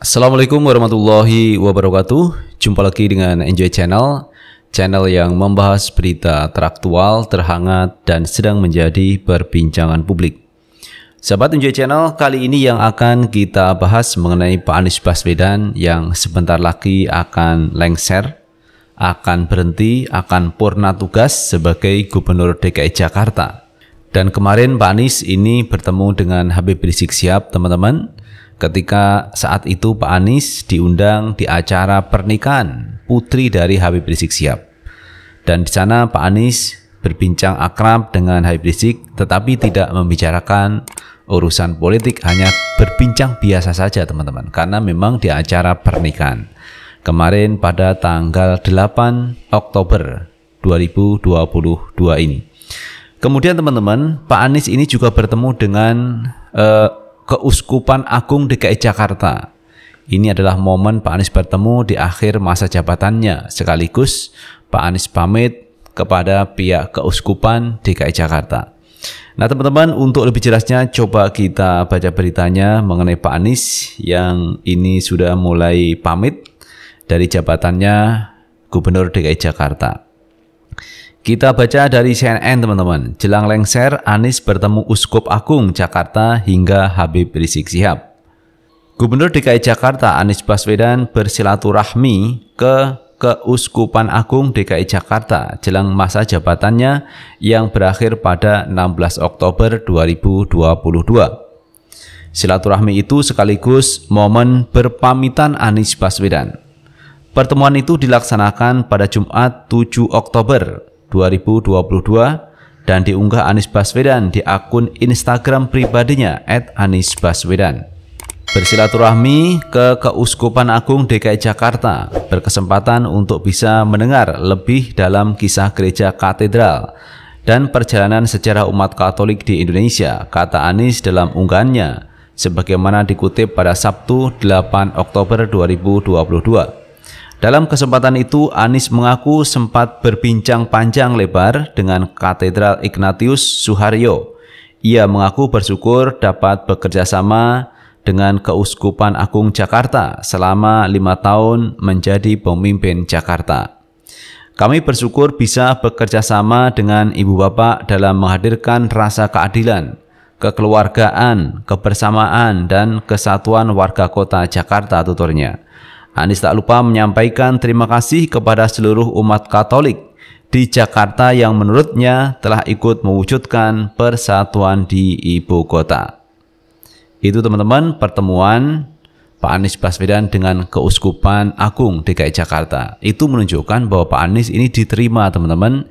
Assalamualaikum warahmatullahi wabarakatuh. Jumpa lagi dengan Enjoy Channel, channel yang membahas berita teraktual, terhangat, dan sedang menjadi perbincangan publik. Sahabat Enjoy Channel, kali ini yang akan kita bahas mengenai Pak Anies Baswedan yang sebentar lagi akan lengser, akan berhenti, akan purna tugas sebagai Gubernur DKI Jakarta. Dan kemarin Pak Anies ini bertemu dengan Habib Rizik Syihab, teman-teman. Ketika saat itu Pak Anies diundang di acara pernikahan putri dari Habib Rizik Syihab. Dan di sana Pak Anies berbincang akrab dengan Habib Rizik, tetapi tidak membicarakan urusan politik, hanya berbincang biasa saja teman-teman, karena memang di acara pernikahan kemarin pada tanggal 8 Oktober 2022 ini. Kemudian teman-teman, Pak Anies ini juga bertemu dengan Keuskupan Agung DKI Jakarta. Ini adalah momen Pak Anies bertemu di akhir masa jabatannya, sekaligus Pak Anies pamit kepada pihak Keuskupan DKI Jakarta. Nah teman-teman, untuk lebih jelasnya coba kita baca beritanya mengenai Pak Anies yang ini sudah mulai pamit dari jabatannya Gubernur DKI Jakarta. Kita baca dari CNN teman-teman. Jelang lengser, Anies bertemu Uskup Agung Jakarta hingga Habib Rizik Syihab. Gubernur DKI Jakarta Anies Baswedan bersilaturahmi ke Keuskupan Agung DKI Jakarta jelang masa jabatannya yang berakhir pada 16 Oktober 2022. Silaturahmi itu sekaligus momen berpamitan Anies Baswedan. Pertemuan itu dilaksanakan pada Jumat 7 Oktober 2022 dan diunggah Anies Baswedan di akun Instagram pribadinya @anisbaswedan. Bersilaturahmi ke Keuskupan Agung DKI Jakarta berkesempatan untuk bisa mendengar lebih dalam kisah gereja katedral dan perjalanan sejarah umat Katolik di Indonesia, kata Anies dalam unggahannya, sebagaimana dikutip pada Sabtu 8 Oktober 2022. Dalam kesempatan itu, Anies mengaku sempat berbincang panjang lebar dengan Katedral Ignatius Suharyo. Ia mengaku bersyukur dapat bekerja sama dengan Keuskupan Agung Jakarta selama 5 tahun menjadi pemimpin Jakarta. Kami bersyukur bisa bekerja sama dengan Ibu Bapak dalam menghadirkan rasa keadilan, kekeluargaan, kebersamaan, dan kesatuan warga kota Jakarta, tuturnya. Anies tak lupa menyampaikan terima kasih kepada seluruh umat Katolik di Jakarta yang menurutnya telah ikut mewujudkan persatuan di ibu kota. Itu teman-teman pertemuan Pak Anies Baswedan dengan Keuskupan Agung DKI Jakarta. Itu menunjukkan bahwa Pak Anies ini diterima teman-teman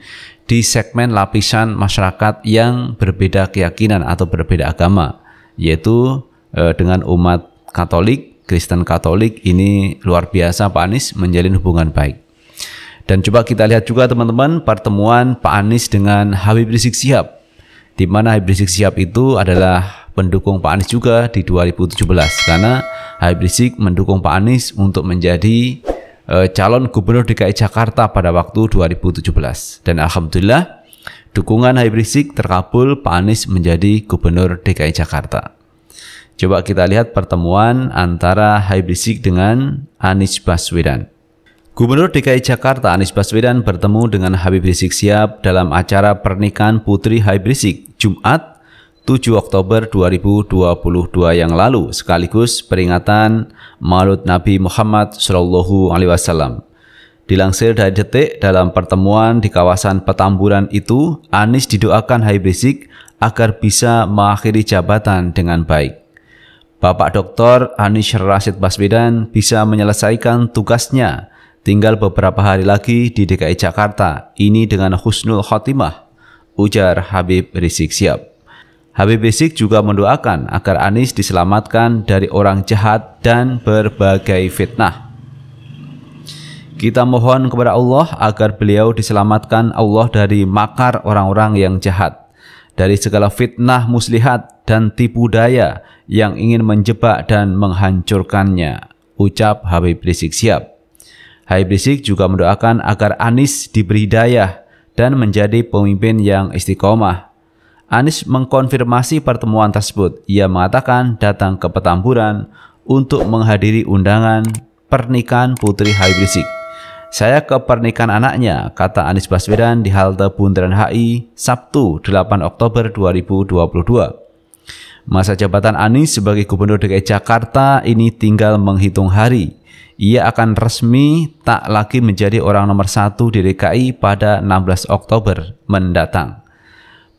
di segmen lapisan masyarakat yang berbeda keyakinan atau berbeda agama, yaitu dengan umat Katolik, Kristen Katolik. Ini luar biasa Pak Anies menjalin hubungan baik. Dan coba kita lihat juga teman-teman pertemuan Pak Anies dengan Habib Rizik Syihab, di mana Habib Rizik Syihab itu adalah pendukung Pak Anies juga di 2017, karena Habib Rizik mendukung Pak Anies untuk menjadi calon Gubernur DKI Jakarta pada waktu 2017. Dan alhamdulillah dukungan Habib Rizik terkabul, Pak Anies menjadi Gubernur DKI Jakarta. Coba kita lihat pertemuan antara Habib Rizik dengan Anies Baswedan. Gubernur DKI Jakarta Anies Baswedan bertemu dengan Habib Rizik Syihab dalam acara pernikahan putri Habib Rizik Jumat 7 Oktober 2022 yang lalu, sekaligus peringatan Maulid Nabi Muhammad SAW. Dilansir dari Detik, dalam pertemuan di kawasan Petamburan itu, Anies didoakan Habib Rizik agar bisa mengakhiri jabatan dengan baik. Bapak Dr. Anies Rashid Baswedan bisa menyelesaikan tugasnya tinggal beberapa hari lagi di DKI Jakarta ini dengan husnul khotimah, ujar Habib Rizik Syihab. Habib Rizik juga mendoakan agar Anies diselamatkan dari orang jahat dan berbagai fitnah. Kita mohon kepada Allah agar beliau diselamatkan Allah dari makar orang-orang yang jahat, dari segala fitnah muslihat dan tipu daya yang ingin menjebak dan menghancurkannya, ucap Habib Rizik Syihab. Habib Rizik juga mendoakan agar Anies diberi hidayah dan menjadi pemimpin yang istiqomah. Anies mengkonfirmasi pertemuan tersebut. Ia mengatakan datang ke Petamburan untuk menghadiri undangan pernikahan Putri Habib Rizik. Saya ke pernikahan anaknya, kata Anies Baswedan di halte Bundaran HI Sabtu 8 Oktober 2022. Masa jabatan Anies sebagai Gubernur DKI Jakarta ini tinggal menghitung hari. Ia akan resmi tak lagi menjadi orang nomor 1 di DKI pada 16 Oktober mendatang.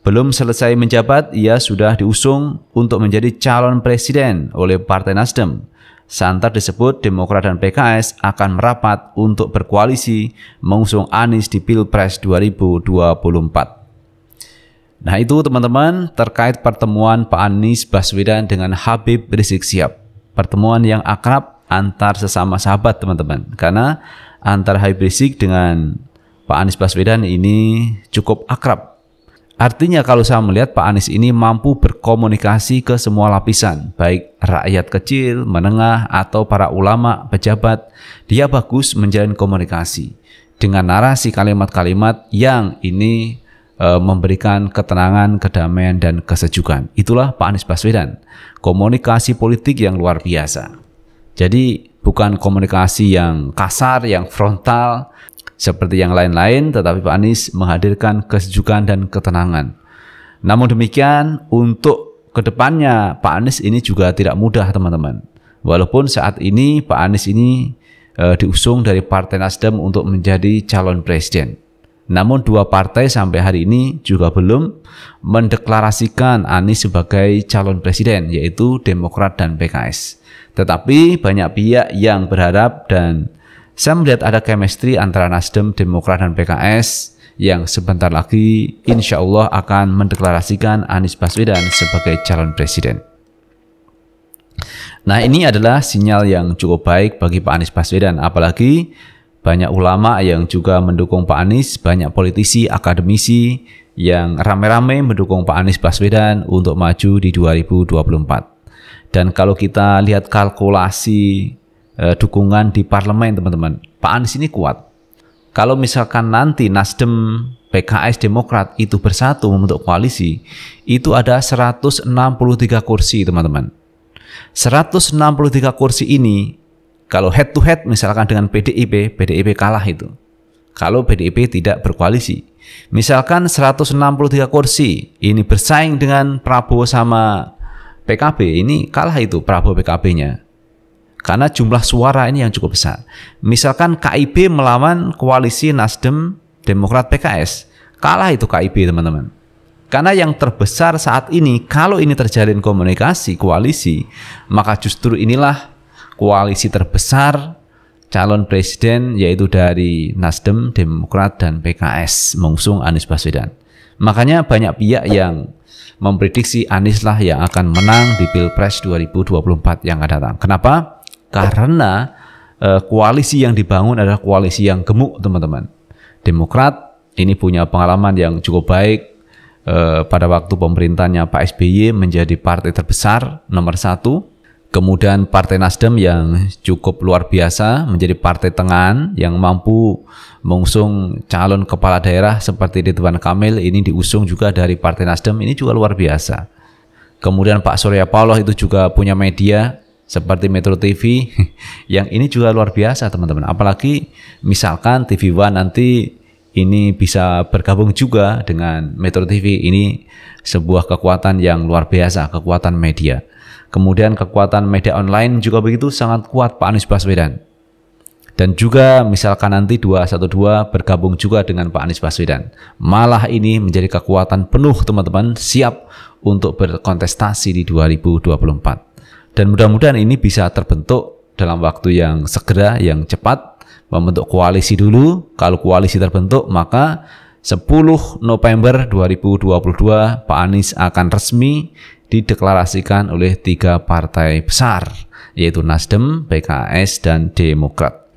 Belum selesai menjabat, ia sudah diusung untuk menjadi calon presiden oleh Partai Nasdem. Santer disebut Demokrat dan PKS akan merapat untuk berkoalisi mengusung Anies di Pilpres 2024. Nah itu teman-teman terkait pertemuan Pak Anies Baswedan dengan Habib Rizik Syihab. Pertemuan yang akrab antar sesama sahabat teman-teman. Karena antar Habib Rizik dengan Pak Anies Baswedan ini cukup akrab. Artinya kalau saya melihat Pak Anies ini mampu berkomunikasi ke semua lapisan. Baik rakyat kecil, menengah, atau para ulama, pejabat. Dia bagus menjalin komunikasi. Dengan narasi kalimat-kalimat yang ini memberikan ketenangan, kedamaian, dan kesejukan. Itulah Pak Anies Baswedan. Komunikasi politik yang luar biasa. Jadi bukan komunikasi yang kasar, yang frontal, seperti yang lain-lain, tetapi Pak Anies menghadirkan kesejukan dan ketenangan. Namun demikian, untuk kedepannya Pak Anies ini juga tidak mudah teman-teman. Walaupun saat ini Pak Anies ini diusung dari Partai Nasdem untuk menjadi calon presiden. Namun dua partai sampai hari ini juga belum mendeklarasikan Anies sebagai calon presiden, yaitu Demokrat dan PKS. Tetapi banyak pihak yang berharap dan saya melihat ada chemistry antara Nasdem, Demokrat, dan PKS yang sebentar lagi insya Allah akan mendeklarasikan Anies Baswedan sebagai calon presiden. Nah ini adalah sinyal yang cukup baik bagi Pak Anies Baswedan, apalagi banyak ulama yang juga mendukung Pak Anies, banyak politisi, akademisi yang rame-rame mendukung Pak Anies Baswedan untuk maju di 2024. Dan kalau kita lihat kalkulasi dukungan di parlemen teman-teman, Pak Anies ini kuat. Kalau misalkan nanti Nasdem, PKS, Demokrat itu bersatu membentuk koalisi, itu ada 163 kursi teman-teman. 163 kursi ini kalau head to head misalkan dengan PDIP, PDIP kalah itu. Kalau PDIP tidak berkoalisi. Misalkan 163 kursi ini bersaing dengan Prabowo sama PKB, ini kalah itu Prabowo PKB-nya. Karena jumlah suara ini yang cukup besar. Misalkan KIB melawan koalisi Nasdem, Demokrat, PKS, kalah itu KIB teman-teman. Karena yang terbesar saat ini, kalau ini terjalin komunikasi, koalisi, maka justru inilah koalisi terbesar calon presiden, yaitu dari Nasdem, Demokrat, dan PKS mengusung Anies Baswedan. Makanya banyak pihak yang memprediksi Anies lah yang akan menang di Pilpres 2024 yang akan datang. Kenapa? Karena koalisi yang dibangun adalah koalisi yang gemuk teman-teman. Demokrat ini punya pengalaman yang cukup baik pada waktu pemerintahnya Pak SBY menjadi partai terbesar nomor 1. Kemudian Partai Nasdem yang cukup luar biasa menjadi partai tengahan yang mampu mengusung calon kepala daerah seperti Ridwan Kamil, ini diusung juga dari Partai Nasdem, ini juga luar biasa. Kemudian Pak Surya Paloh itu juga punya media seperti Metro TV yang ini juga luar biasa teman-teman. Apalagi misalkan TV One nanti ini bisa bergabung juga dengan Metro TV, ini sebuah kekuatan yang luar biasa, kekuatan media. Kemudian kekuatan media online juga begitu sangat kuat Pak Anies Baswedan. Dan juga misalkan nanti 212 bergabung juga dengan Pak Anies Baswedan. Malah ini menjadi kekuatan penuh teman-teman, siap untuk berkontestasi di 2024. Dan mudah-mudahan ini bisa terbentuk dalam waktu yang segera, yang cepat, membentuk koalisi dulu. Kalau koalisi terbentuk maka 10 November 2022 Pak Anies akan resmi dideklarasikan oleh 3 partai besar, yaitu Nasdem, PKS, dan Demokrat.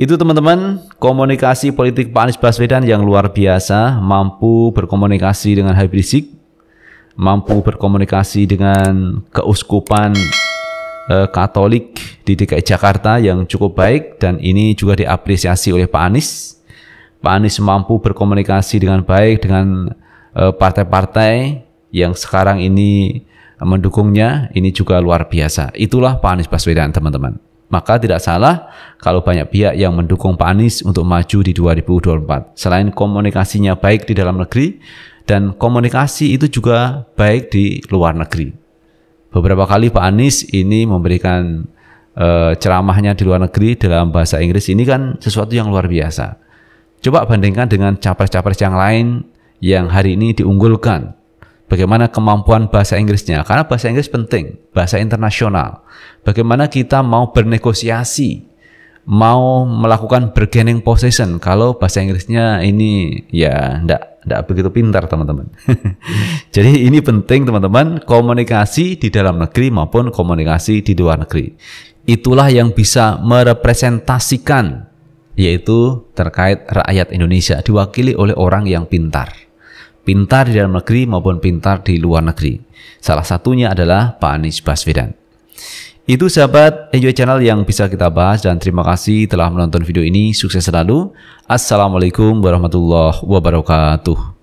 Itu teman-teman, komunikasi politik Pak Anies Baswedan yang luar biasa, mampu berkomunikasi dengan Habib Rizik, mampu berkomunikasi dengan keuskupan Katolik di DKI Jakarta yang cukup baik, dan ini juga diapresiasi oleh Pak Anies. Pak Anies mampu berkomunikasi dengan baik dengan partai-partai yang sekarang ini mendukungnya, ini juga luar biasa. Itulah Pak Anies Baswedan, teman-teman. Maka tidak salah kalau banyak pihak yang mendukung Pak Anies untuk maju di 2024. Selain komunikasinya baik di dalam negeri, dan komunikasi itu juga baik di luar negeri. Beberapa kali Pak Anies ini memberikan ceramahnya di luar negeri dalam bahasa Inggris. Ini kan sesuatu yang luar biasa. Coba bandingkan dengan capres-capres yang lain yang hari ini diunggulkan. Bagaimana kemampuan bahasa Inggrisnya? Karena bahasa Inggris penting, bahasa internasional. Bagaimana kita mau bernegosiasi, mau melakukan bargaining position kalau bahasa Inggrisnya ini ya enggak begitu pintar, teman-teman. Jadi ini penting, teman-teman, komunikasi di dalam negeri maupun komunikasi di luar negeri. Itulah yang bisa merepresentasikan, yaitu terkait rakyat Indonesia diwakili oleh orang yang pintar. Pintar di dalam negeri maupun pintar di luar negeri. Salah satunya adalah Pak Anies Baswedan. Itu sahabat Enjoy Channel yang bisa kita bahas, dan terima kasih telah menonton video ini. Sukses selalu. Assalamualaikum warahmatullahi wabarakatuh.